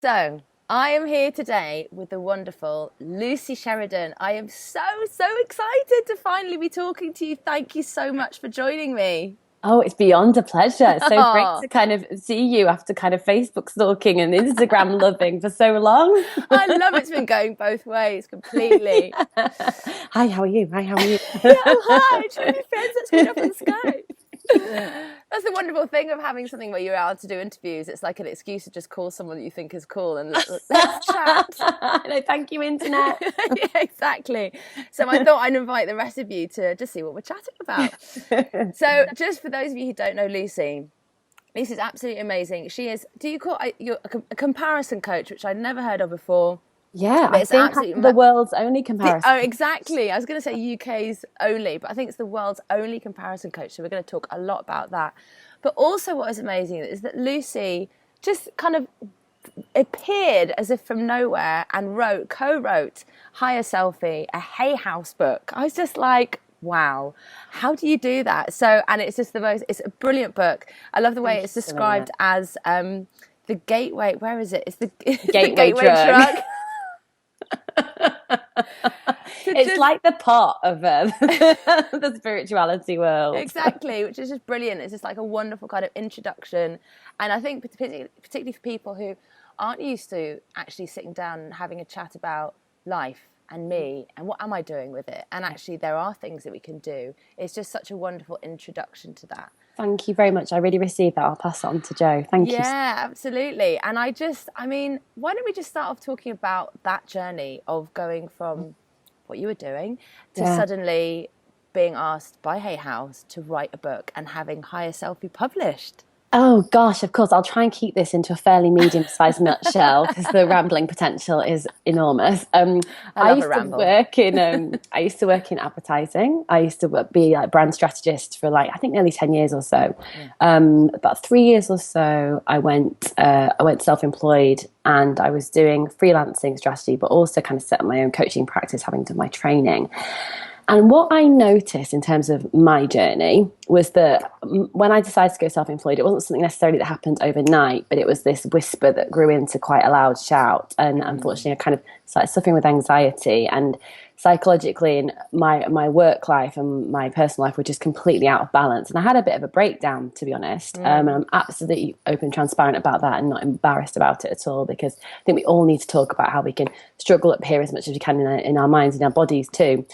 So, I am here today with the wonderful Lucy Sheridan. I am so excited to finally be talking to you. Thank you so much for joining me. Oh, it's beyond a pleasure. It's so great Oh, to kind of see you after kind of Facebook stalking and Instagram loving for so long. I love it's been going both ways completely. Hi, how are you? Hi, how are you? Yeah, oh hi, should we be friends? Let's meet up on Skype. That's the wonderful thing of having something where you're allowed to do interviews. It's like an excuse to just call someone that you think is cool and let's chat. No, thank you, internet. Yeah, exactly. So I thought I'd invite the rest of you to just see what we're chatting about. So just for those of you who don't know Lucy, Lucy's absolutely amazing. She is, do you call you're a comparison coach, which I'd never heard of before, Yeah, but I it's think absolutely I'm the world's only comparison. oh, exactly. I was going to say UK's only, but I think it's the world's only comparison coach. So we're going to talk a lot about that. But also what is amazing is that Lucy just kind of appeared as if from nowhere and co-wrote HigherSelfie, a Hay House book. I was just like, wow, how do you do that? So, and it's just it's a brilliant book. I love the way Thank you, it's Selina. described as the gateway. Where is it? It's the Gateway gateway drug. drug. It's like the pot of the spirituality world. Exactly, which is just brilliant. It's just like a wonderful kind of introduction. And I think particularly for people who aren't used to actually sitting down and having a chat about life and me and what am I doing with it. And actually there are things that we can do. It's just such a wonderful introduction to that. Thank you very much. I really received that. I'll pass it on to Joe. Thank you. Yeah, absolutely. And I mean, why don't we just start off talking about that journey of going from what you were doing to Yeah. suddenly being asked by Hay House to write a book and having Higher Selfie published. Oh gosh, of course. I'll try and keep this into a fairly medium-sized nutshell because the rambling potential is enormous. I love a ramble. I used to work in advertising. I used to be like brand strategist for like I think nearly 10 years or so. About 3 years or so, I went self-employed and I was doing freelancing strategy, but also kind of set up my own coaching practice, having done my training. And what I noticed in terms of my journey was that when I decided to go self-employed, it wasn't something necessarily that happened overnight, but it was this whisper that grew into quite a loud shout. And unfortunately, I kind of started suffering with anxiety and psychologically, and my work life and my personal life were just completely out of balance. And I had a bit of a breakdown, to be honest. And I'm absolutely open and transparent about that and not embarrassed about it at all, because I think we all need to talk about how we can struggle up here as much as we can in our minds, in our bodies too.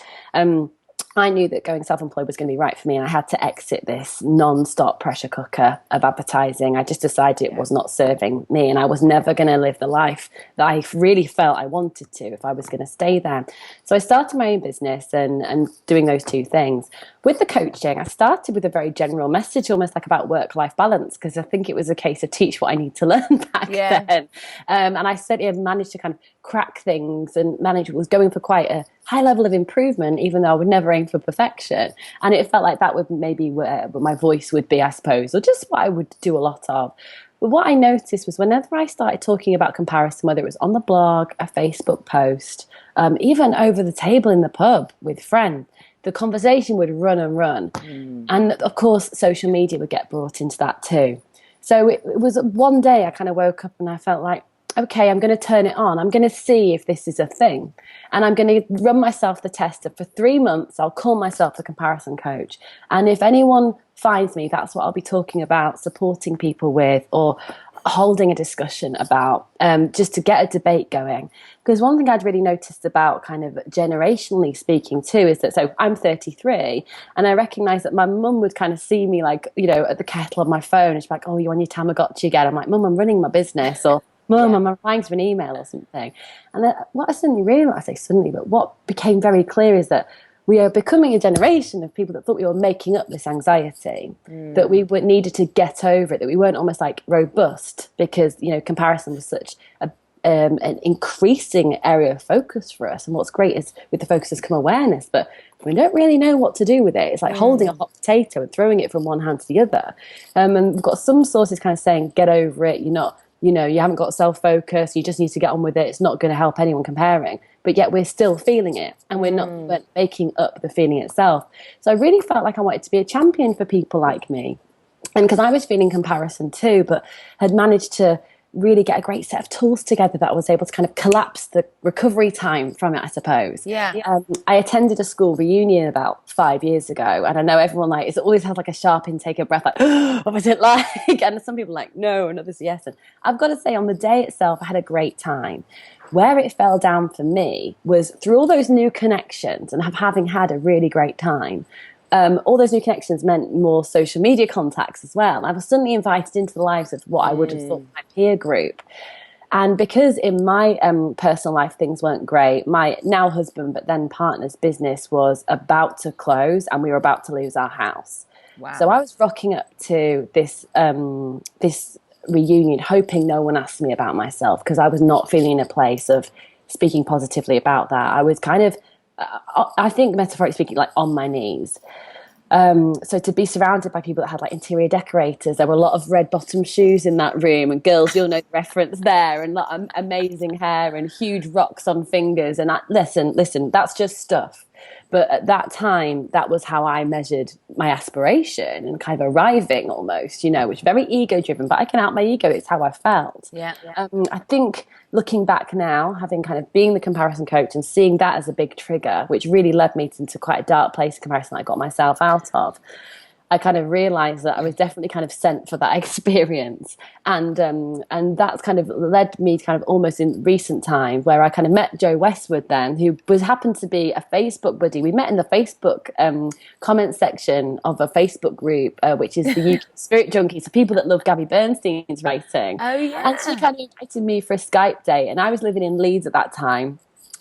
I knew that going self-employed was going to be right for me, and I had to exit this non-stop pressure cooker of advertising. I just decided it was not serving me, and I was never going to live the life that I really felt I wanted to if I was going to stay there. So I started my own business and doing those two things. With the coaching, I started with a very general message, almost like about work-life balance, because I think it was a case of teach what I need to learn back then. And I certainly managed to kind of crack things and was going for quite a high level of improvement, even though I would never aim for perfection. And it felt like that would maybe where my voice would be, I suppose, or just what I would do a lot of. But what I noticed was whenever I started talking about comparison, whether it was on the blog, a Facebook post, even over the table in the pub with friends, the conversation would run and run. And of course, social media would get brought into that too. So it was one day I kind of woke up and I felt like, okay, I'm going to turn it on. I'm going to see if this is a thing. And I'm going to run myself the test of for 3 months, I'll call myself the comparison coach. And if anyone finds me, that's what I'll be talking about, supporting people with, or holding a discussion about, just to get a debate going. Because one thing I'd really noticed about kind of generationally speaking too is that, so I'm 33 and I recognize that my mum would kind of see me like, at the kettle on my phone and she's like, oh, you're on your Tamagotchi again. I'm like, mum, I'm running my business, or Mum, I'm replying to an email or something. And what I suddenly realised, I say suddenly, but what became very clear is that we are becoming a generation of people that thought we were making up this anxiety, that we needed to get over it, that we weren't almost like robust because, comparison was such an increasing area of focus for us. And what's great is with the focus has come awareness, but we don't really know what to do with it. It's like holding a hot potato and throwing it from one hand to the other. And we've got some sources kind of saying, get over it, you're not, you haven't got self-focus, you just need to get on with it, it's not going to help anyone comparing. But yet we're still feeling it, and we're making up the feeling itself. So I really felt like I wanted to be a champion for people like me. And because I was feeling comparison too, but had managed to really get a great set of tools together that I was able to kind of collapse the recovery time from it, I suppose. Yeah. I attended a school reunion about 5 years ago, and I know everyone like it always has like a sharp intake of breath, like, what was it like? And some people are like, no, and others yes. And I've got to say, on the day itself, I had a great time. Where it fell down for me was through all those new connections and having had a really great time. All those new connections meant more social media contacts as well. I was suddenly invited into the lives of what I would have thought my peer group. And because in my personal life things weren't great, my now husband but then partner's business was about to close and we were about to lose our house. Wow. So I was rocking up to this reunion hoping no one asked me about myself, because I was not feeling in a place of speaking positively about that. I was kind of, I think metaphorically speaking, like on my knees. So to be surrounded by people that had like interior decorators, there were a lot of red bottom shoes in that room, and girls, you'll know the reference there, and like, amazing hair and huge rocks on fingers. And listen, that's just stuff. But at that time, that was how I measured my aspiration and kind of arriving almost, which is very ego driven, but I can out my ego. It's how I felt. Yeah. I think looking back now, having kind of being the comparison coach and seeing that as a big trigger, which really led me into quite a dark place of comparison that I got myself out of, I kind of realized that I was definitely kind of sent for that experience. And that's kind of led me to kind of almost in recent times where I kind of met Joe Westwood then, who happened to be a Facebook buddy. We met in the Facebook comment section of a Facebook group, which is the UK Spirit Junkies, so people that love Gabby Bernstein's writing. Oh, yeah. And she kind of invited me for a Skype date, and I was living in Leeds at that time.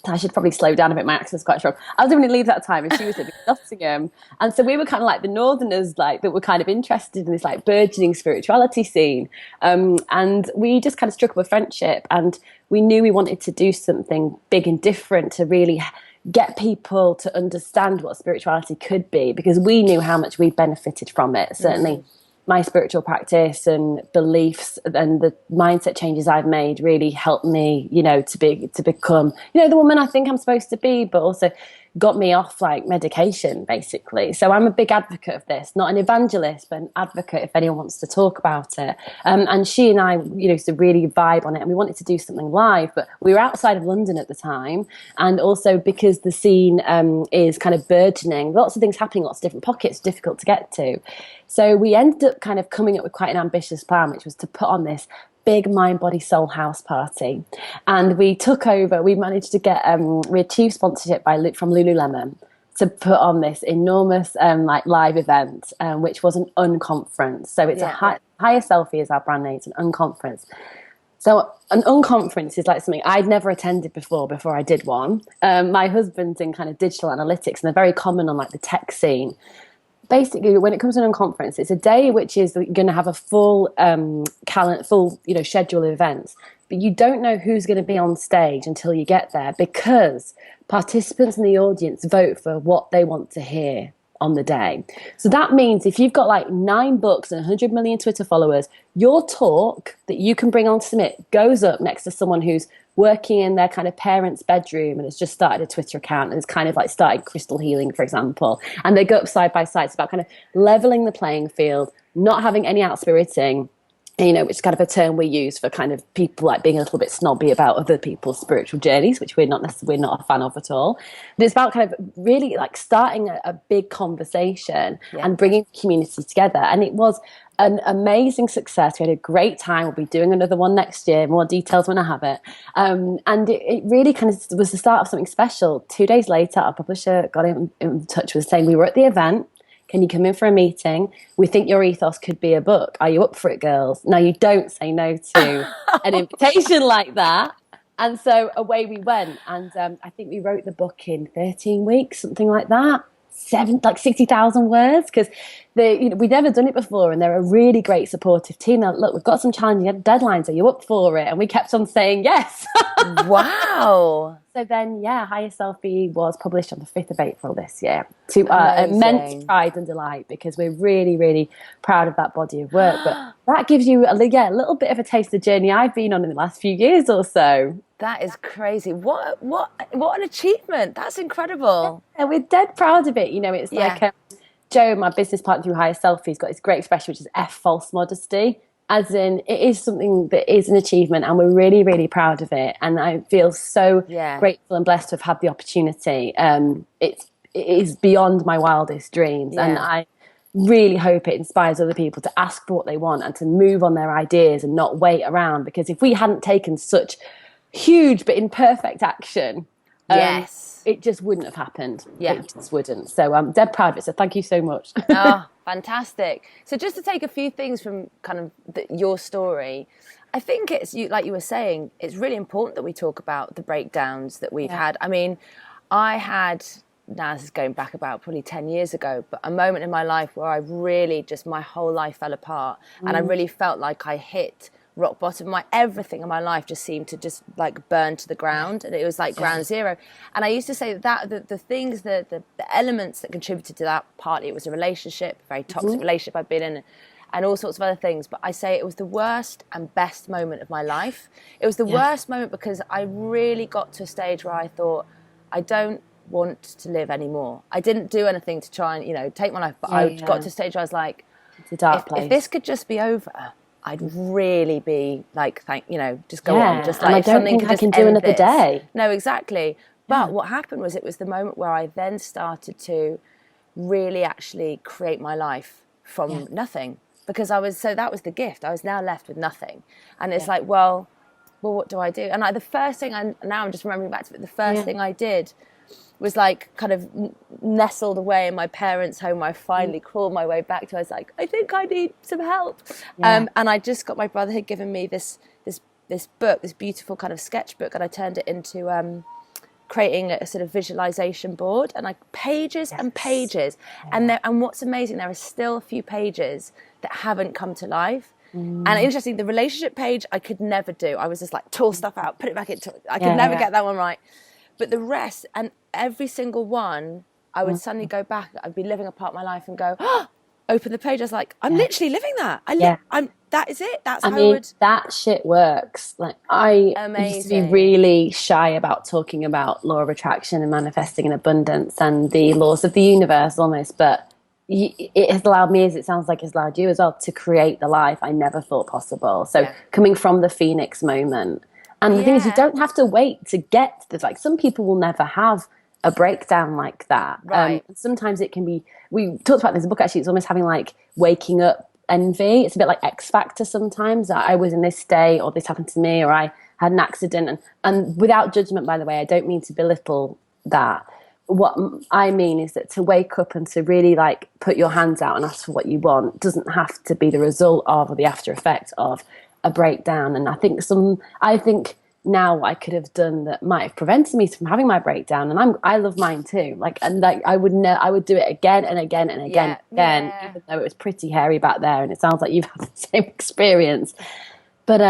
I should probably slow down a bit. My accent's quite strong. I was living in Leeds at that time, and she was living in Nottingham. And so we were kind of like the Northerners, like that were kind of interested in this like burgeoning spirituality scene. And we just kind of struck up a friendship, and we knew we wanted to do something big and different to really get people to understand what spirituality could be, because we knew how much we benefited from it. Certainly. My spiritual practice and beliefs and the mindset changes I've made really helped me, to become, the woman I think I'm supposed to be, but also got me off like medication, basically. So I'm a big advocate of this, not an evangelist, but an advocate if anyone wants to talk about it. And she and I, used to really vibe on it, and we wanted to do something live, but we were outside of London at the time. And also because the scene is kind of burgeoning, lots of things happening, lots of different pockets, difficult to get to. So we ended up kind of coming up with quite an ambitious plan, which was to put on this big mind, body, soul house party. And we managed to get, we achieved sponsorship from Lululemon to put on this enormous live event, which was an unconference. So it's HigherSelfie is our brand name, it's an unconference. So an unconference is like something I'd never attended before I did one. My husband's in kind of digital analytics, and they're very common on like the tech scene. Basically, when it comes to an unconference, it's a day which is going to have a full schedule of events, but you don't know who's going to be on stage until you get there, because participants in the audience vote for what they want to hear on the day. So that means if you've got like 9 books and 100 million Twitter followers, your talk that you can bring on to submit goes up next to someone who's working in their kind of parents' bedroom and has just started a Twitter account and is kind of like started crystal healing, for example. And they go up side by side. It's about kind of leveling the playing field, not having any out-spiriting, which is kind of a term we use for kind of people like being a little bit snobby about other people's spiritual journeys, which we're not a fan of at all. But it's about kind of really like starting a big conversation and bringing the community together. And it was an amazing success. We had a great time. We'll be doing another one next year. More details when I have it. And it really kind of was the start of something special. 2 days later, our publisher got in touch with saying, we were at the event. Can you come in for a meeting? We think your ethos could be a book. Are you up for it, girls? Now, you don't say no to an invitation like that. And so away we went. And I think we wrote the book in 13 weeks, something like that. 60,000 words, because we'd never done it before, and they're a really great supportive team. They're, look, we've got some challenging deadlines. Are you up for it? And we kept on saying yes. Wow. So then, HigherSelfie was published on the 5th of April this year, to immense pride and delight, because we're really, really proud of that body of work. But that gives you a little bit of a taste of the journey I've been on in the last few years or so. That is crazy. What an achievement. That's incredible. Yeah, we're dead proud of it. It's like Joe, my business partner through HigherSelfie, has got this great expression, which is F false modesty. As in, it is something that is an achievement, and we're really, really proud of it. And I feel so grateful and blessed to have had the opportunity. It is beyond my wildest dreams, and I really hope it inspires other people to ask for what they want and to move on their ideas and not wait around. Because if we hadn't taken such huge but imperfect action, it just wouldn't have happened. It just wouldn't. So I'm dead proud of it. So thank you so much. Oh, fantastic. So just to take a few things from kind of your story, I think it's, like you were saying, it's really important that we talk about the breakdowns that we've had. I mean, I had, now this is going back about probably 10 years ago, but a moment in my life where I really just, my whole life fell apart. And I really felt like I hit rock bottom. Everything in my life just seemed to just like burn to the ground, and it was like ground zero. And I used to say that the things, the elements that contributed to that, partly it was a relationship, a very toxic relationship I've been in, and all sorts of other things. But I say it was the worst and best moment of my life. It was the worst moment because I really got to a stage where I thought, I don't want to live anymore. I didn't do anything to try and, take my life, but I got to a stage where I was like, it's a dark place. If this could just be over, I'd really be like, just go on. Just like, and I don't think I can do another day. No, exactly. But what happened was, it was the moment where I then started to really actually create my life from nothing, because that was the gift. I was now left with nothing. And it's like, well, what do I do? And the first thing now I'm just remembering back to it, the first thing I did was like kind of nestled away in my parents' home. I finally crawled my way back to, I was like, I think I need some help. And I just got, my brother had given me this book, this beautiful kind of sketchbook, and I turned it into creating a sort of visualization board, and like pages and pages. And what's amazing, there are still a few pages that haven't come to life. And interesting, the relationship page I could never do. I was just like, tore stuff out, put it back into, I could never get that one right. But the rest, and every single one, I would suddenly go back. I'd be living a part of my life and go, open the page. I was like, I'm literally living that. That is it. That's how I would. That shit works. Like, I used to be really shy about talking about law of attraction and manifesting in abundance and the laws of the universe almost. But it has allowed me, as it sounds like it's allowed you as well, to create the life I never thought possible. So coming from the Phoenix moment. And the thing is, you don't have to wait to get to this. Like, some people will never have a breakdown like that. Right. Sometimes it can be, we talked about this in the book actually, it's almost having like waking up envy. It's a bit like X Factor sometimes. I was in this state, or this happened to me, or I had an accident. And without judgment, by the way, I don't mean to belittle that. What I mean is that to wake up and to really like put your hands out and ask for what you want doesn't have to be the result of, or the after effect of, a breakdown. And I think now what I could have done that might have prevented me from having my breakdown, and I love mine too, like, and like I would do it again and again and again, even though it was pretty hairy back there, and it sounds like you've had the same experience. But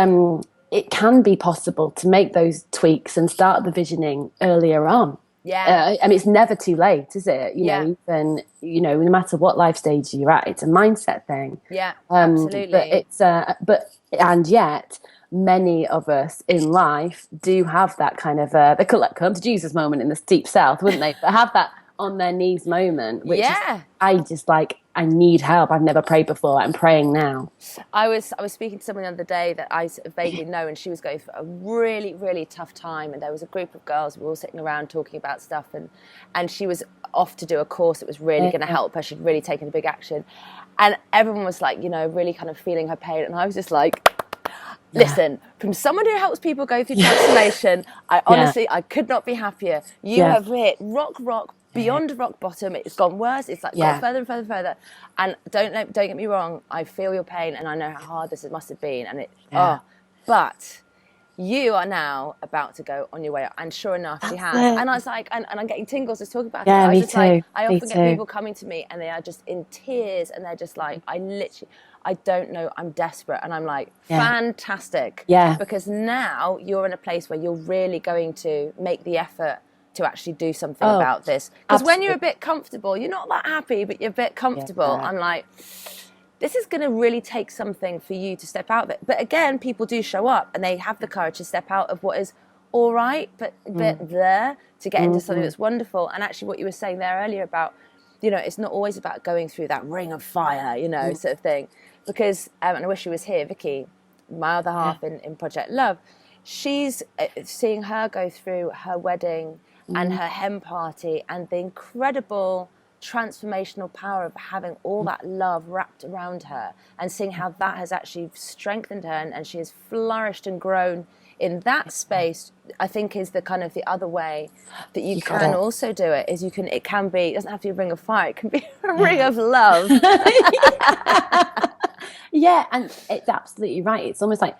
it can be possible to make those tweaks and start the visioning earlier on. I mean, it's never too late, is it? You know, even, no matter what life stage you're at, it's a mindset thing. Absolutely. But and yet many of us in life do have that kind of they could like come to Jesus moment in the deep south, wouldn't they? But have that on their knees moment, which is, I need help. I've never prayed before. I'm praying now. I was speaking to someone the other day that I sort of vaguely know, and she was going for a really, really tough time. And there was a group of girls, we were all sitting around talking about stuff, and she was off to do a course that was really going to help her. She'd really taken a big action. And everyone was like, really kind of feeling her pain. And I was just like, listen, from someone who helps people go through transformation, I honestly, I could not be happier. You have hit rock beyond rock bottom. It's gone worse. It's like got further and further and further. And don't get me wrong, I feel your pain, and I know how hard this must have been. And but you are now about to go on your way up. And sure enough, she has. And I was like, and I'm getting tingles just talking about it. I was just like, I often get people coming to me and they are just in tears, and they're just like, I don't know, I'm desperate. And I'm like, fantastic. Because now you're in a place where you're really going to make the effort to actually do something about this. Because when you're a bit comfortable, you're not that happy, but you're a bit comfortable. I'm like, this is going to really take something for you to step out of it. But again, people do show up and they have the courage to step out of what is all right, but there to get into something that's wonderful. And actually what you were saying there earlier about, it's not always about going through that ring of fire, sort of thing. because, and I wish she was here, Vicky, my other half in Project Love, she's seeing her go through her wedding and her hen party and the incredible transformational power of having all that love wrapped around her, and seeing how that has actually strengthened her, and she has flourished and grown in that space. I think is the kind of the other way that you can also do it, is it can be, it doesn't have to be a ring of fire, it can be a ring of love. Yeah, and it's absolutely right. It's almost like,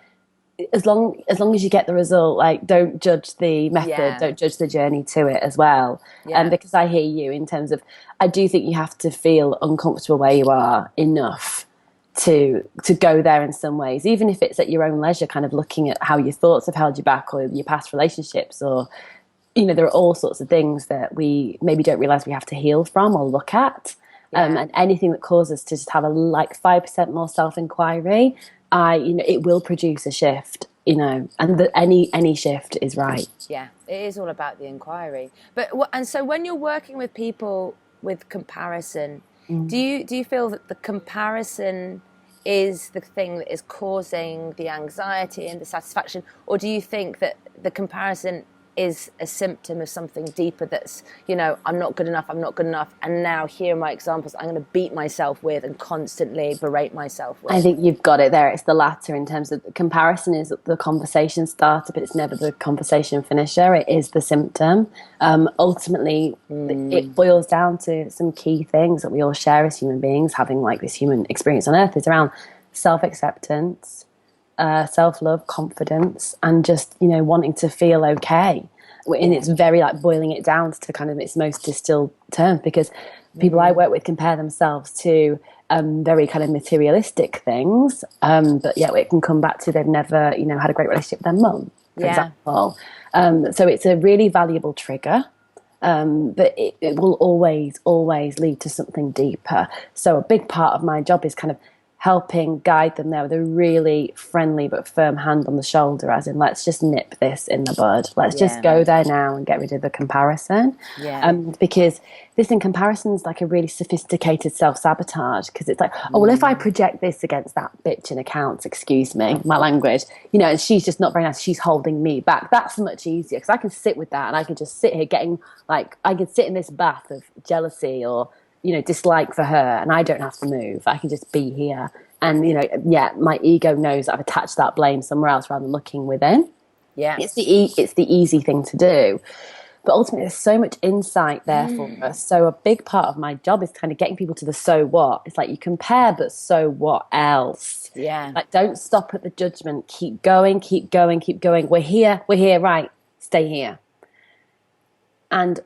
as long as you get the result, like, don't judge the method, don't judge the journey to it as well. And because I hear you in terms of, I do think you have to feel uncomfortable where you are enough to go there in some ways, even if it's at your own leisure, kind of looking at how your thoughts have held you back, or your past relationships, or, you know, there are all sorts of things that we maybe don't realize we have to heal from or look at. And anything that causes us to just have a 5% more self-inquiry, it will produce a shift, and any shift is right. Yeah, it is all about the inquiry. And so when you're working with people with comparison, do you feel that the comparison is the thing that is causing the anxiety and the satisfaction, or do you think that the comparison is a symptom of something deeper, that's, I'm not good enough, and now here are my examples I'm going to beat myself with and constantly berate myself with? I think you've got it there. It's the latter, in terms of comparison is the conversation starter, but it's never the conversation finisher. It is the symptom. Ultimately, it boils down to some key things that we all share as human beings, having like this human experience on earth, is around self-acceptance, self-love, confidence, and just, wanting to feel okay. And it's very like boiling it down to kind of its most distilled terms, because people I work with compare themselves to very kind of materialistic things, but it can come back to they've never, had a great relationship with their mum, for example. So it's a really valuable trigger. But it will always lead to something deeper. So a big part of my job is kind of helping guide them there with a really friendly but firm hand on the shoulder, as in, let's just nip this in the bud. Let's just go there now and get rid of the comparison. Because this in comparison is like a really sophisticated self-sabotage, because it's like, oh, well, if I project this against that bitch in accounts, excuse me, my language, and she's just not very nice, she's holding me back. That's much easier, because I can sit with that and I can just sit here getting, like, I can sit in this bath of jealousy or dislike for her, and I don't have to move. I can just be here. And, my ego knows that I've attached that blame somewhere else rather than looking within. Yeah. It's the easy thing to do. But ultimately, there's so much insight there for us. So a big part of my job is kind of getting people to the so what. It's like, you compare, but so what else? Yeah. Like, don't stop at the judgment. Keep going, keep going, keep going. We're here, right? Stay here. And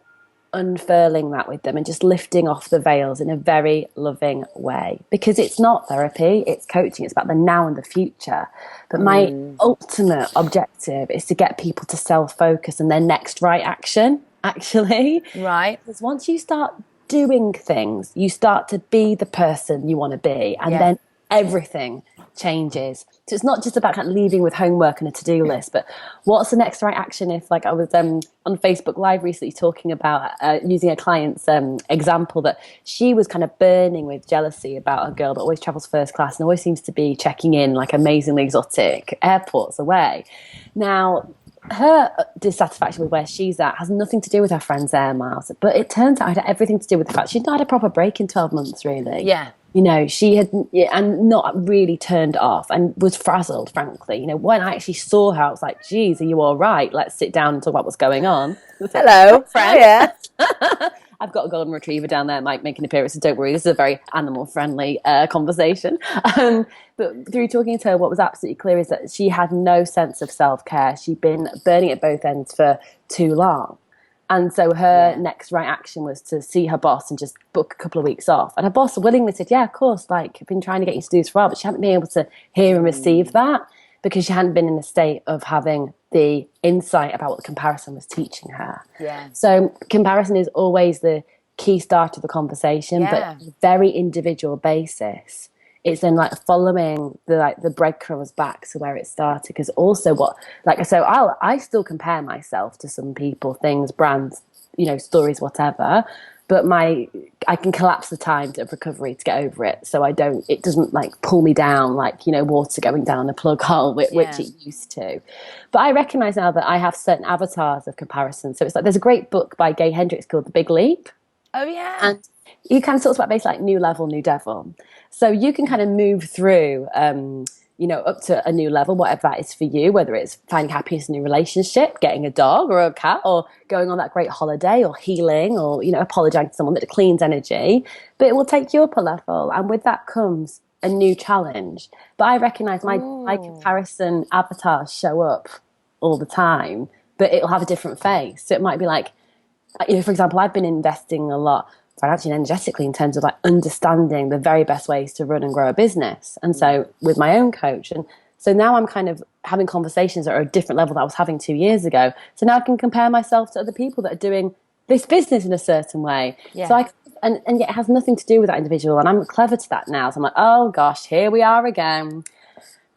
unfurling that with them and just lifting off the veils in a very loving way, because it's not therapy, it's coaching, it's about the now and the future. But my ultimate objective is to get people to self-focus and their next right action, actually. Right. Because once you start doing things, you start to be the person you want to be, and then everything changes. So it's not just about kind of leaving with homework and a to-do list, but what's the next right action? If, like, I was on Facebook Live recently talking about using a client's example, that she was kind of burning with jealousy about a girl that always travels first class and always seems to be checking in like amazingly exotic airports away. Now, her dissatisfaction with where she's at has nothing to do with her friend's air miles, but it turns out it had everything to do with the fact she'd not had a proper break in 12 months, really. Yeah. She had, and not really turned off, and was frazzled, frankly. When I actually saw her, I was like, geez, are you all right? Let's sit down and talk about what's going on. Hello, friend. Yeah. I've got a golden retriever down there, might make an appearance, so don't worry, this is a very animal-friendly conversation. But through talking to her, what was absolutely clear is that she had no sense of self-care. She'd been burning at both ends for too long. And so her next right action was to see her boss and just book a couple of weeks off. And her boss willingly said, yeah, of course, like, I've been trying to get you to do this for a while, but she hadn't been able to hear and receive that, because she hadn't been in a state of having the insight about what the comparison was teaching her. Yeah. So comparison is always the key start of the conversation, but on a very individual basis. It's then like following the breadcrumbs back to where it started. Because also I still compare myself to some people, things, brands, stories, whatever. but I can collapse the time of recovery to get over it. So it doesn't like pull me down like, water going down a plug hole, which it used to. But I recognize now that I have certain avatars of comparison. So it's like, there's a great book by Gay Hendricks called The Big Leap. Oh, yeah. And he kind of talks about basically like new level, new devil. So you can kind of move through, up to a new level, whatever that is for you, whether it's finding happiness in a new relationship, getting a dog or a cat, or going on that great holiday, or healing, or, apologizing to someone that cleans energy. But it will take you up a level. And with that comes a new challenge. But I recognize my comparison avatars show up all the time, but it'll have a different face. So it might be like, for example, I've been investing a lot financially and energetically in terms of like understanding the very best ways to run and grow a business. And so with my own coach, and so now I'm kind of having conversations that are a different level that I was having 2 years ago. So now I can compare myself to other people that are doing this business in a certain way. Yeah. So and yet it has nothing to do with that individual. And I'm clever to that now. So I'm like, oh gosh, here we are again.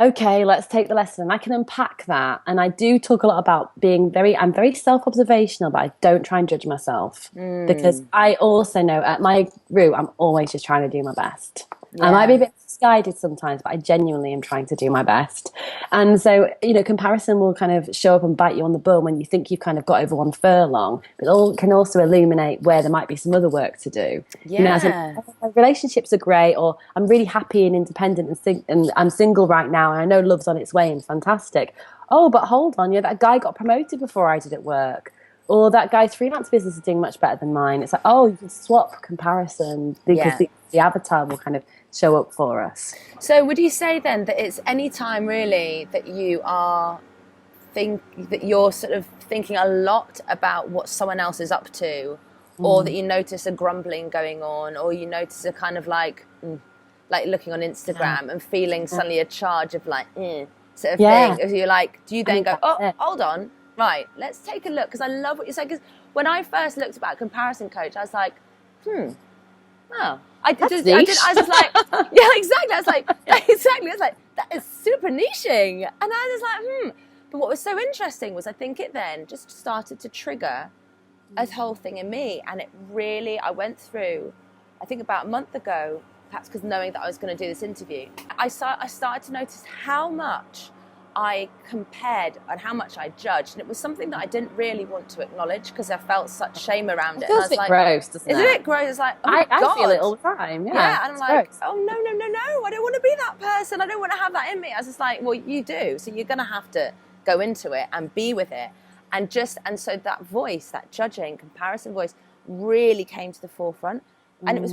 Okay, let's take the lesson. I can unpack that. And I do talk a lot about I'm very self-observational, but I don't try and judge myself. Because I also know at my root, I'm always just trying to do my best. Yeah. I might be a bit misguided sometimes, but I genuinely am trying to do my best. And so, comparison will kind of show up and bite you on the bum when you think you've kind of got over one furlong. But it can also illuminate where there might be some other work to do. Yeah. Relationships are great, or I'm really happy and independent and I'm single right now, and I know love's on its way and fantastic. Oh, but hold on, that guy got promoted before I did at work. Or that guy's freelance business is doing much better than mine. It's like, oh, you can swap comparison because the avatar will kind of show up for us. So would you say then that it's any time really that you're sort of thinking a lot about what someone else is up to, or that you notice a grumbling going on, or you notice a kind of like looking on Instagram and feeling suddenly a charge of like sort of thing? If you're like, do you then go, oh, hold on, right, let's take a look? Because I love what you said. Because when I first looked about comparison coach, I was like, oh. I was just like, yeah, exactly. I was like, exactly. I was like, that is super niching. And I was like, But what was so interesting was I think it then just started to trigger a whole thing in me. And it really, I went through, I think about a month ago, perhaps because knowing that I was going to do this interview, I started to notice how much I compared and how much I judged. And it was something that I didn't really want to acknowledge because I felt such shame around it. It feels a bit gross, doesn't it? Is it gross? It's like, oh my God. I feel it all the time. Yeah, and I'm like, gross. Oh, no. I don't want to be that person. I don't want to have that in me. I was just like, well, you do. So you're going to have to go into it and be with it. And so that voice, that judging, comparison voice really came to the forefront. And it was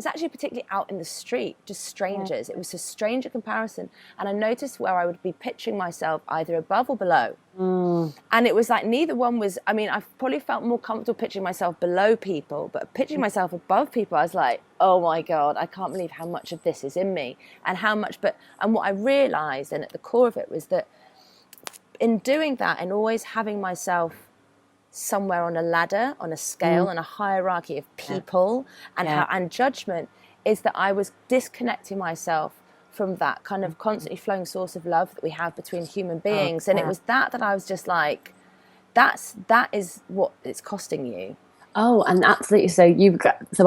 actually particularly out in the street, just strangers. It was a stranger comparison. And I noticed where I would be pitching myself either above or below. And it was like neither one was, I probably felt more comfortable pitching myself below people, but pitching myself above people, I was like, oh my God, I can't believe how much of this is in me and how much, and what I realized, and at the core of it was that in doing that and always having myself somewhere on a ladder, on a scale, on a hierarchy of people and judgment, is that I was disconnecting myself from that kind of constantly flowing source of love that we have between human beings. And it was that I was just like, that is what it's costing you. Oh, and absolutely. So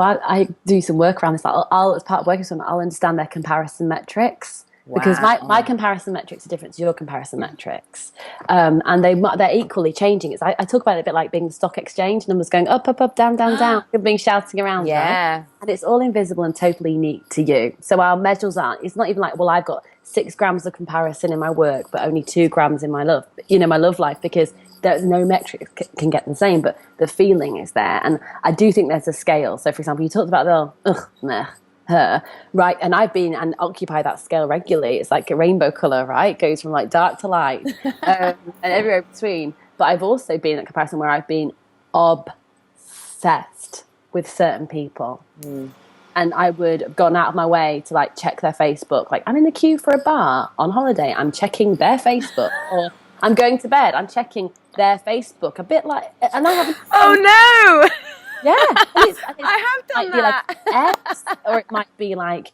I do some work around this. I'll as part of working with someone, I'll understand their comparison metrics. Wow. Because my comparison metrics are different to your comparison metrics. And they're equally changing. I talk about it a bit like being the stock exchange, numbers going up, up, up, down, down, down, being shouting around. Yeah. Right? And it's all invisible and totally unique to you. So our measures it's not even like, well, I've got 6 grams of comparison in my work, but only 2 grams in my love, my love life, because there's no metric can get the same, but the feeling is there. And I do think there's a scale. So for example, you talked about her, right? And I've been and occupy that scale regularly. It's like a rainbow color, right? It goes from like dark to light and everywhere between. But I've also been in a comparison where I've been obsessed with certain people. And I would have gone out of my way to like check their Facebook. Like I'm in the queue for a bar on holiday, I'm checking their Facebook. Or I'm going to bed, I'm checking their Facebook. A bit like, and I haven't. Oh no! Yeah, I have done might be that. like X, or it might be like,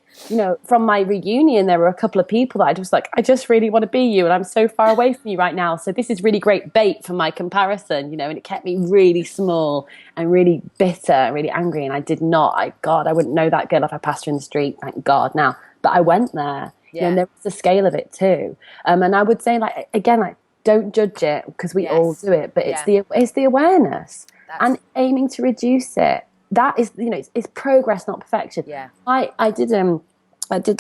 from my reunion, there were a couple of people that I just really want to be you, and I'm so far away from you right now. So this is really great bait for my comparison, and it kept me really small and really bitter and really angry. And I did not, God, I wouldn't know that girl if I passed her in the street, thank God now. But I went there, and there was a scale of it too. And I would say, like, again, like, don't judge it, because we all do it, but it's the awareness and aiming to reduce it. That is, it's progress, not perfection. Yeah. I did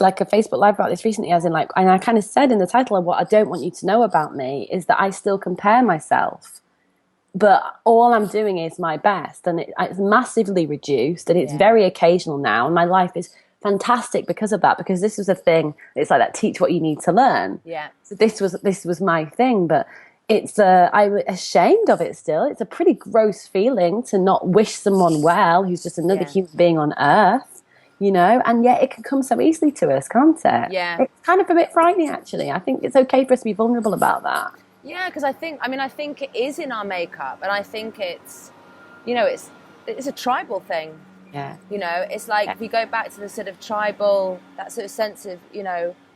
like a Facebook Live about this recently, as in, like, and I kind of said in the title of what I don't want you to know about me is that I still compare myself, but all I'm doing is my best, and it's massively reduced, and it's very occasional now, and my life is fantastic because of that, because this was a thing. It's like that, teach what you need to learn. Yeah. So this was my thing, but I'm ashamed of it still. It's a pretty gross feeling to not wish someone well who's just another human being on earth, and yet it can come so easily to us, can't it? Yeah. It's kind of a bit frightening, actually. I think it's okay for us to be vulnerable about that. Yeah, because I think it is in our makeup, and I think it's a tribal thing. Yeah. It's like if you go back to the sort of tribal, that sort of sense of,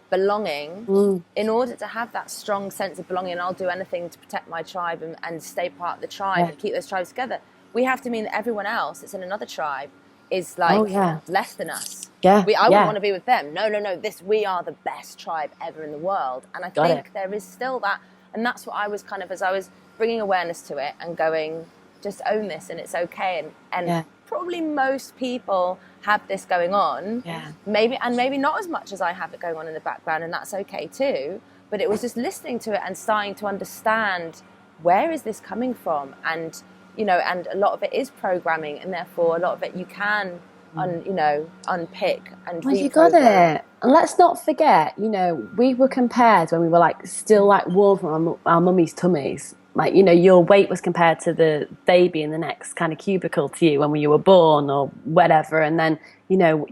belonging, in order to have that strong sense of belonging, and I'll do anything to protect my tribe and stay part of the tribe and keep those tribes together, we have to mean that everyone else that's in another tribe is like less than us. Yeah. I wouldn't want to be with them. No. We are the best tribe ever in the world. And I think there is still that, and that's what I was kind of, as I was bringing awareness to it and going, just own this and it's okay. And probably most people have this going on, maybe not as much as I have it going on in the background, and that's okay too. But it was just listening to it and starting to understand, where is this coming from? And and a lot of it is programming, and therefore a lot of it you can unpick and you got it. And let's not forget, we were compared when we were like still like warm from our mummy's tummies. Like, your weight was compared to the baby in the next kind of cubicle to you when you were born or whatever. And then,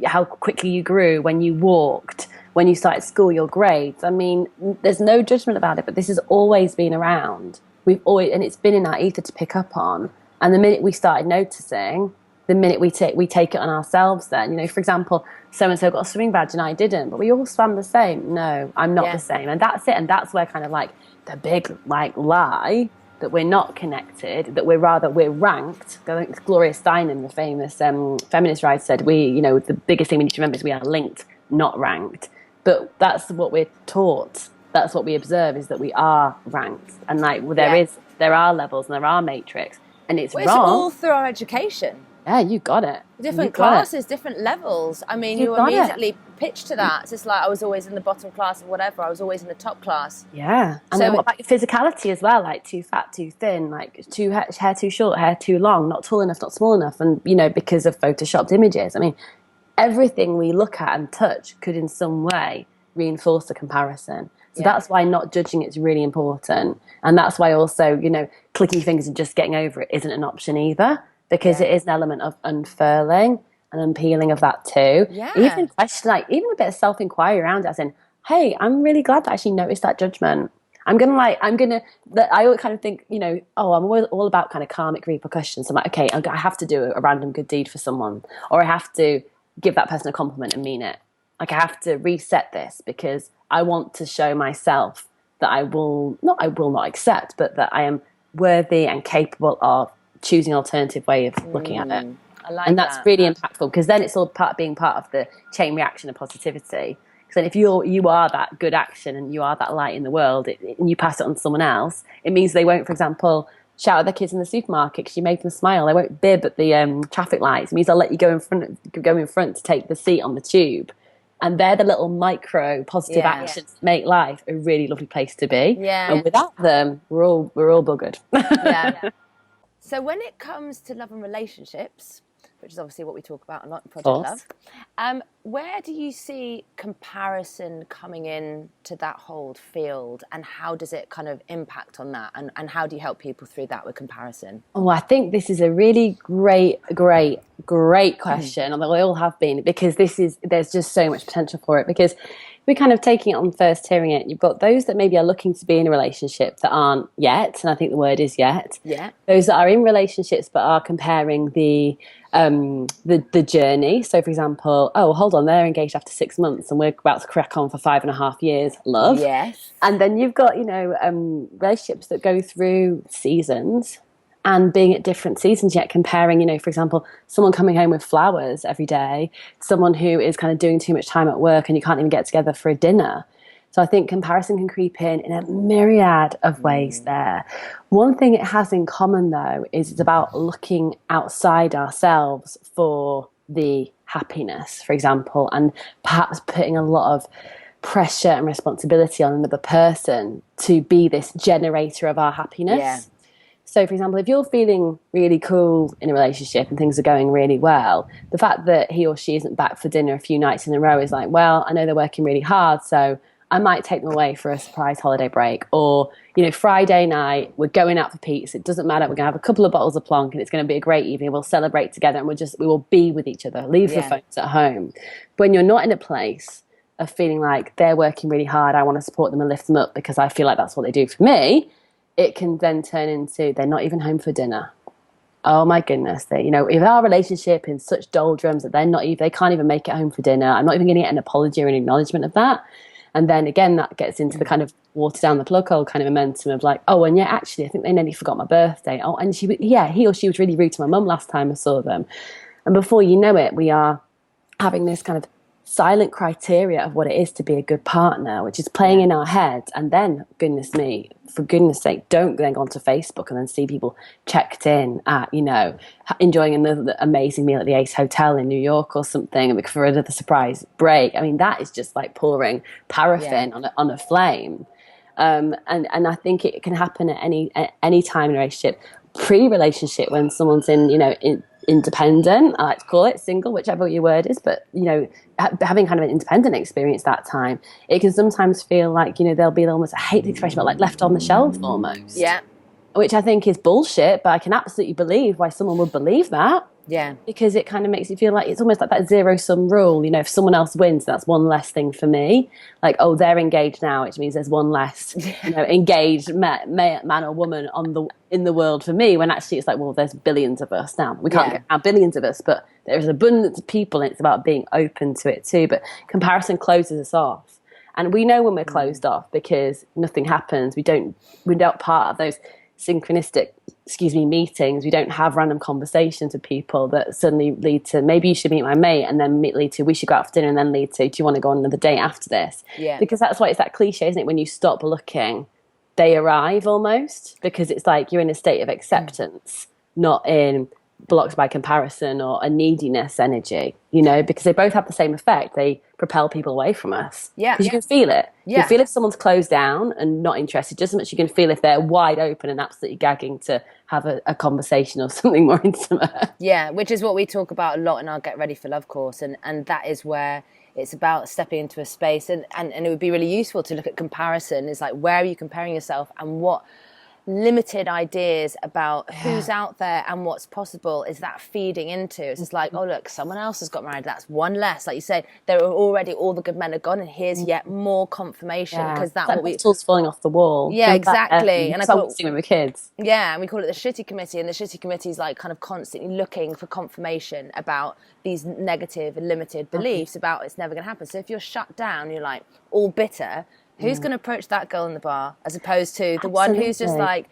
how quickly you grew when you walked, when you started school, your grades. I mean, there's no judgment about it, but this has always been around. And it's been in our ether to pick up on. And the minute we started noticing, the minute we take it on ourselves then, for example, so-and-so got a swimming badge and I didn't, but we all swam the same. No, I'm not the same. And that's it. And that's where kind of like the big like lie that we're not connected, that we're ranked. I think Gloria Steinem, the famous feminist writer, said the biggest thing we need to remember is we are linked, not ranked. But that's what we're taught. That's what we observe, is that we are ranked. And like there are levels and there are matrix. And it's wrong. It's all through our education. Yeah, you got it. Different classes, different levels. I mean, you immediately pitch to that. It's just like, I was always in the bottom class of whatever. I was always in the top class. Yeah. And then what about your physicality as well? Like too fat, too thin, like hair too short, hair too long, not tall enough, not small enough. And, because of photoshopped images. I mean, everything we look at and touch could in some way reinforce the comparison. So that's why not judging it is really important. And that's why also, clicking your fingers and just getting over it isn't an option either. Because it is an element of unfurling and unpeeling of that too. Yeah. Even a bit of self-inquiry around it, as in, hey, I'm really glad that I actually noticed that judgment. I kind of think, I'm all about kind of karmic repercussions. I'm like, okay, I have to do a random good deed for someone, or I have to give that person a compliment and mean it. Like, I have to reset this because I want to show myself that I will not accept, but that I am worthy and capable of choosing an alternative way of looking at it. I like and that's that. Really impactful, because then it's all being part of the chain reaction of positivity. Because then if you are that good action and you are that light in the world, and you pass it on to someone else, it means they won't, for example, shout at their kids in the supermarket because you made them smile. They won't bib at the traffic lights. It means they'll let you go in front to take the seat on the tube. And they're the little micro positive actions that make life a really lovely place to be. Yeah. And without them, we're all buggered. Yeah. So when it comes to love and relationships, which is obviously what we talk about a lot in Project Love, where do you see comparison coming in to that whole field, and how does it kind of impact on that, and how do you help people through that with comparison? Oh, I think this is a really great question, and they all have been, because there's just so much potential for it. Because we're kind of taking it on first, hearing it, you've got those that maybe are looking to be in a relationship that aren't yet, and I think the word is yet. Yeah. Those that are in relationships but are comparing the journey. So, for example, oh, hold on, they're engaged after 6 months, and we're about to crack on for 5.5 years. Love. Yes. And then you've got, relationships that go through seasons and being at different seasons, yet comparing, for example, someone coming home with flowers every day, someone who is kind of doing too much time at work and you can't even get together for a dinner. So I think comparison can creep in a myriad of ways there. One thing it has in common, though, is it's about looking outside ourselves for the happiness, for example, and perhaps putting a lot of pressure and responsibility on another person to be this generator of our happiness. Yeah. So, for example, if you're feeling really cool in a relationship and things are going really well, the fact that he or she isn't back for dinner a few nights in a row is like, well, I know they're working really hard, so I might take them away for a surprise holiday break. Or, Friday night, we're going out for pizza. It doesn't matter. We're going to have a couple of bottles of Plonk and it's going to be a great evening. We'll celebrate together and we will be with each other. Leave the phones at home. When you're not in a place of feeling like they're working really hard, I want to support them and lift them up because I feel like that's what they do for me, it can then turn into they're not even home for dinner. Oh my goodness, if our relationship in such doldrums that they can't even make it home for dinner, I'm not even going to get an apology or an acknowledgement of that. And then again, that gets into the kind of water down the plug hole kind of momentum of like, oh, and yeah, actually, I think they nearly forgot my birthday. Oh, and he or she was really rude to my mum last time I saw them. And before you know it, we are having this kind of silent criteria of what it is to be a good partner, which is playing in our head. And then, goodness me, for goodness sake, don't then go onto Facebook and then see people checked in at, enjoying another amazing meal at the Ace Hotel in New York or something for another surprise break. I mean, that is just like pouring paraffin on a flame. And I think it can happen at any time in a relationship. Pre-relationship, when someone's independent, I like to call it, single, whichever your word is, but having kind of an independent experience that time, it can sometimes feel like they'll be almost, I hate the expression, but like left on the shelf almost. Yeah. Which I think is bullshit, but I can absolutely believe why someone would believe that. Yeah. Because it kind of makes you feel like it's almost like that zero-sum rule. If someone else wins, that's one less thing for me. Like, oh, they're engaged now, which means there's one less, engaged man or woman in the world for me. When actually it's like, well, there's billions of us now. We can't get out billions of us, but there's an abundance of people, and it's about being open to it too. But comparison closes us off, and we know when we're closed off because nothing happens. We're not part of those synchronistic meetings. We don't have random conversations with people that suddenly lead to maybe you should meet my mate, and then lead to we should go out for dinner, and then lead to do you want to go on another date after this? Because that's why it's that cliche, isn't it? When you stop looking, they arrive almost, because it's like you're in a state of acceptance, not in blocked by comparison or a neediness energy, because they both have the same effect. They propel people away from us. Yeah. Because you can feel it. You can feel if someone's closed down and not interested, just as much as you can feel if they're wide open and absolutely gagging to have a conversation or something more intimate. Yeah, which is what we talk about a lot in our Get Ready for Love course. And that is where it's about stepping into a space. And it would be really useful to look at comparison. It's like, where are you comparing yourself, and what limited ideas about who's out there and what's possible is that feeding into? It's just like, oh look, someone else has got married, that's one less. Like you say, there are already, all the good men are gone, and here's yet more confirmation, because that's like bottles falling off the wall. Exactly. And I call it with kids. And we call it the shitty committee, and the shitty committee is like kind of constantly looking for confirmation about these negative and limited beliefs about it's never going to happen. So if you're shut down, you're like all bitter, who's going to approach that girl in the bar, as opposed to the one who's just like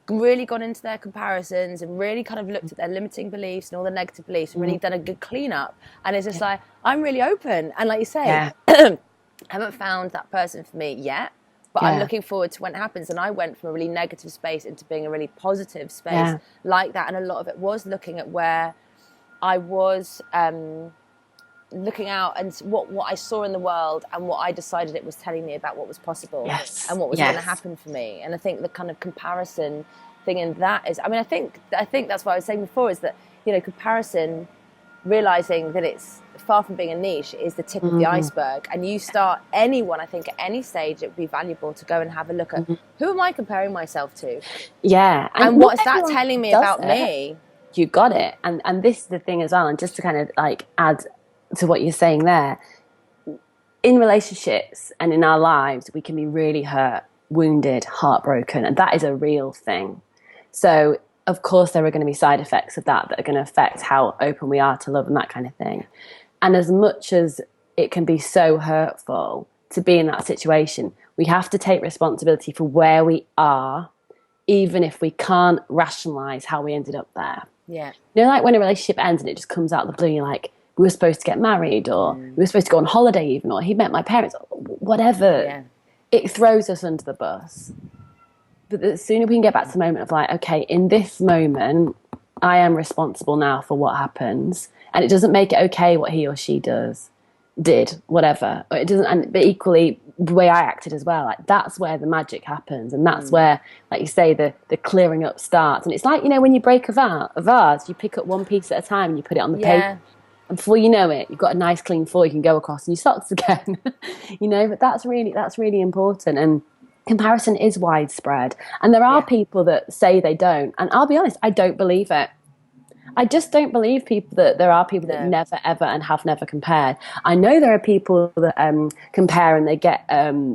really gone into their comparisons and really kind of looked at their limiting beliefs and all the negative beliefs and really done a good cleanup, and it's just like, I'm really open, and like you say, I haven't found that person for me yet, but I'm looking forward to when it happens. And I went from a really negative space into being a really positive space like that, and a lot of it was looking at where I was looking out and what I saw in the world and what I decided it was telling me about what was possible and what was going to happen for me. And I think the kind of comparison thing in that is, I mean, I think that's what I was saying before, is that, comparison, realizing that it's far from being a niche, is the tip of the iceberg. And you start, anyone, I think at any stage, it would be valuable to go and have a look at who am I comparing myself to? Yeah. And what's that telling me about me? You got it. And this is the thing as well, and just to kind of like add to what you're saying there, in relationships and in our lives, we can be really hurt, wounded, heartbroken, and that is a real thing. So, of course, there are going to be side effects of that are going to affect how open we are to love and that kind of thing. And as much as it can be so hurtful to be in that situation, we have to take responsibility for where we are, even if we can't rationalize how we ended up there. Yeah. You know, like when a relationship ends and it just comes out of the blue, and you're like, we were supposed to get married, or we were supposed to go on holiday even, or he met my parents, or whatever. Yeah. It throws us under the bus. But the sooner we can get back to the moment of like, okay, in this moment, I am responsible now for what happens. And it doesn't make it okay what he or she did, whatever. It doesn't, but equally, the way I acted as well, like that's where the magic happens. And that's where, like you say, the clearing up starts. And it's like, you know, when you break a vase, you pick up one piece at a time and you put it on the paper. And before you know it, you've got a nice clean floor you can go across and your socks again. You know, but that's really important. And comparison is widespread. And there are people that say they don't. And I'll be honest, I don't believe it. I just don't believe there are people that never, ever, and have never compared. I know there are people that compare and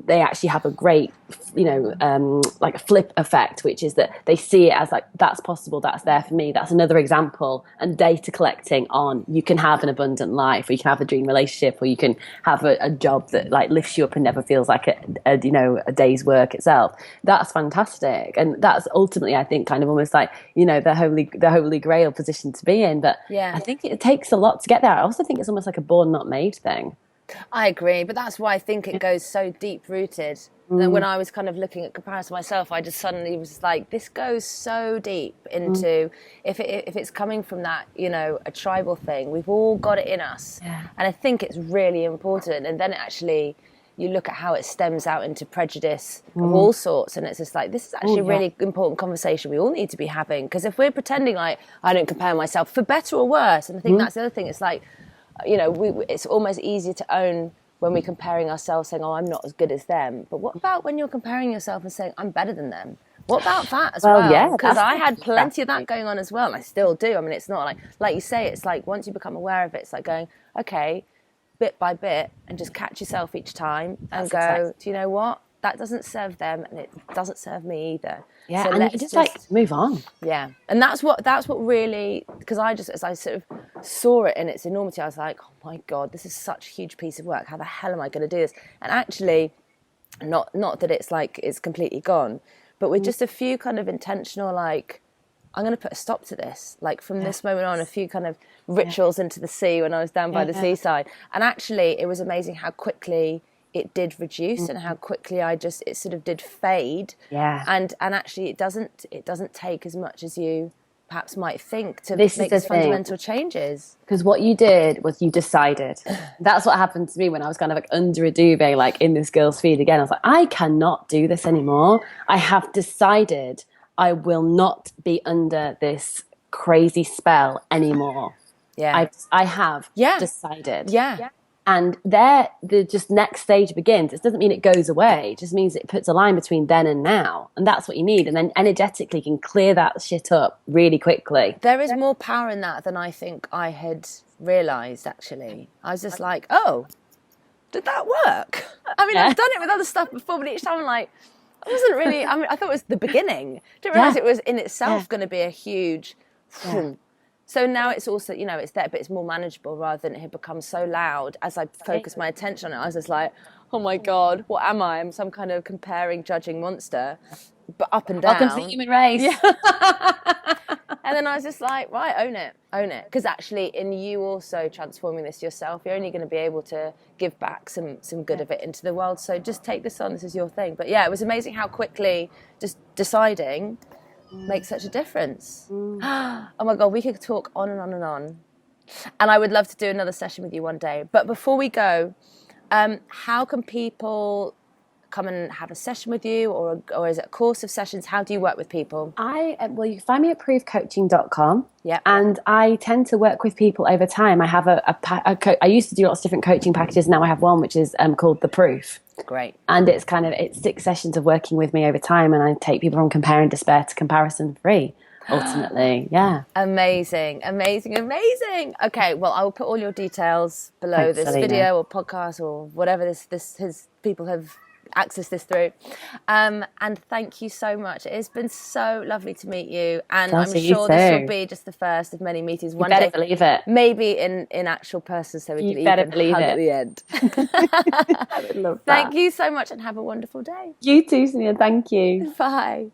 they actually have a great, like a flip effect, which is that they see it as like, that's possible, that's there for me. That's another example. And data collecting on, you can have an abundant life, or you can have a dream relationship, or you can have a job that like lifts you up and never feels like a day's work itself. That's fantastic. And that's ultimately, I think, kind of almost like, the holy grail position to be in. But I think it takes a lot to get there. I also think it's almost like a born not made thing. I agree, but that's why I think it goes so deep rooted. That when I was kind of looking at comparison myself, I just suddenly was like, this goes so deep into if it's coming from that, a tribal thing, we've all got it in us. And I think it's really important. And then actually you look at how it stems out into prejudice of all sorts, and it's just like, this is actually a really important conversation we all need to be having. Because if we're pretending like I don't compare myself, for better or worse, and I think that's the other thing, it's like, it's almost easier to own when we're comparing ourselves, saying, oh, I'm not as good as them. But what about when you're comparing yourself and saying, I'm better than them? What about that as well? Yeah, because I had plenty of that going on as well, and I still do. I mean, it's not like you say, it's like once you become aware of it, it's like going, okay, bit by bit, and just catch yourself each time and go, do you know what? That doesn't serve them, and it doesn't serve me either. Yeah, so and you just like move on. Yeah, and that's what really, because as I sort of saw it in its enormity, I was like, oh my God, this is such a huge piece of work. How the hell am I going to do this? And actually, not that it's like it's completely gone, but with just a few kind of intentional, like, I'm going to put a stop to this. Like from this moment on, a few kind of rituals into the sea when I was down by the seaside. And actually, it was amazing how quickly it did reduce and how quickly it sort of did fade. Yeah. And actually, it doesn't take as much as you perhaps might think to make these fundamental changes. Because what you did was you decided. That's what happened to me when I was kind of like under a duvet, like in this girl's feed again. I was like, I cannot do this anymore. I have decided I will not be under this crazy spell anymore. Yeah. I have decided. Yeah. And there, the just next stage begins. It doesn't mean it goes away. It just means it puts a line between then and now. And that's what you need. And then energetically can clear that shit up really quickly. There is more power in that than I think I had realised, actually. I was just like, oh, did that work? I mean, I've done it with other stuff before, but each time I'm like, I wasn't really, I mean, I thought it was the beginning. Didn't realise it was in itself going to be a huge... So now it's also, it's there, but it's more manageable rather than it had become so loud. As I focused my attention on it, I was just like, oh my God, what am I? I'm some kind of comparing, judging monster, but up and down. Welcome to the human race. Yeah. And then I was just like, right, own it. Because actually, in you also transforming this yourself, you're only going to be able to give back some good of it into the world. So just take this on, this is your thing. But yeah, it was amazing how quickly just deciding makes such a difference. Oh my God, we could talk on and on and on. And I would love to do another session with you one day. But before we go, how can people come and have a session with you, or is it a course of sessions? How do you work with people? You can find me at provecoaching.com. Yeah. And I tend to work with people over time. I have I used to do lots of different coaching packages. Now I have one which is called The Proof. Great. And it's 6 sessions of working with me over time, and I take people from compare and despair to comparison free. ultimately. Yeah. Amazing. Okay, well, I will put all your details below Thanks, this Selina. video or podcast or whatever his people have accessed this through. And thank you so much. It has been so lovely to meet you. And I'm sure this will be just the first of many meetings. One day, believe it. Maybe in actual person, so we can even hug at the end. I would love that. Thank you so much and have a wonderful day. You too, Selina. Thank you. Bye.